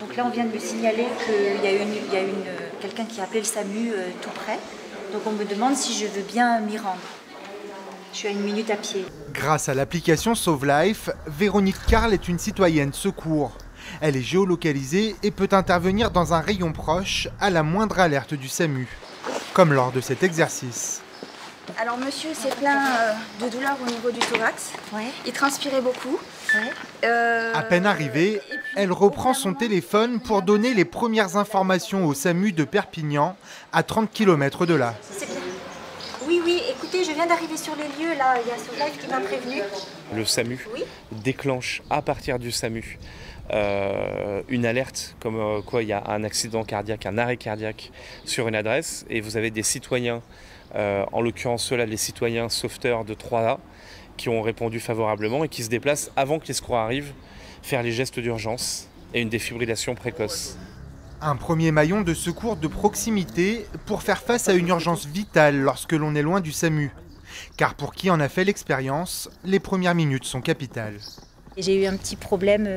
Donc là, on vient de me signaler qu'il y a quelqu'un qui a appelé le SAMU tout près. Donc on me demande si je veux bien m'y rendre. Je suis à 1 minute à pied. Grâce à l'application Sauve Life, Véronique Carl est une citoyenne secours. Elle est géolocalisée et peut intervenir dans un rayon proche à la moindre alerte du SAMU, comme lors de cet exercice. Alors monsieur s'est plaint de douleur au niveau du thorax. Ouais. Il transpirait beaucoup. Ouais. À peine arrivée, elle reprend son téléphone pour donner les premières informations au SAMU de Perpignan, à 30 km de là. Oui, écoutez, je viens d'arriver sur les lieux, là, il y a Sauve Life qui m'a prévenu. Le SAMU déclenche à partir du SAMU une alerte comme quoi il y a un accident cardiaque, un arrêt cardiaque sur une adresse, et vous avez des citoyens, en l'occurrence ceux-là, les citoyens sauveteurs de 3A, qui ont répondu favorablement et qui se déplacent avant que les secours arrivent, faire les gestes d'urgence et une défibrillation précoce. Un premier maillon de secours de proximité pour faire face à une urgence vitale lorsque l'on est loin du SAMU. Car pour qui en a fait l'expérience, les premières minutes sont capitales. J'ai eu un petit problème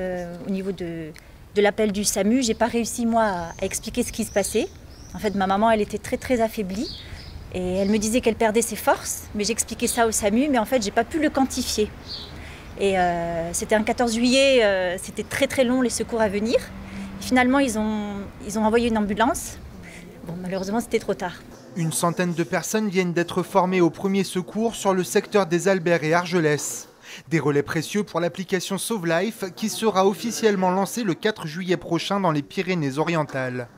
au niveau de l'appel du SAMU. J'ai pas réussi, moi, à expliquer ce qui se passait. En fait, ma maman, elle était très affaiblie. Et elle me disait qu'elle perdait ses forces. Mais j'expliquais ça au SAMU, mais en fait, j'ai pas pu le quantifier. Et c'était un 14 juillet, c'était très long, les secours à venir. Finalement, ils ont envoyé une ambulance. Bon, malheureusement, c'était trop tard. Une centaine de personnes viennent d'être formées au premier secours sur le secteur des Alberts et Argelès. Des relais précieux pour l'application Sauve Life qui sera officiellement lancée le 4 juillet prochain dans les Pyrénées-Orientales.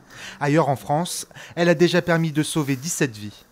Ailleurs en France, elle a déjà permis de sauver 17 vies.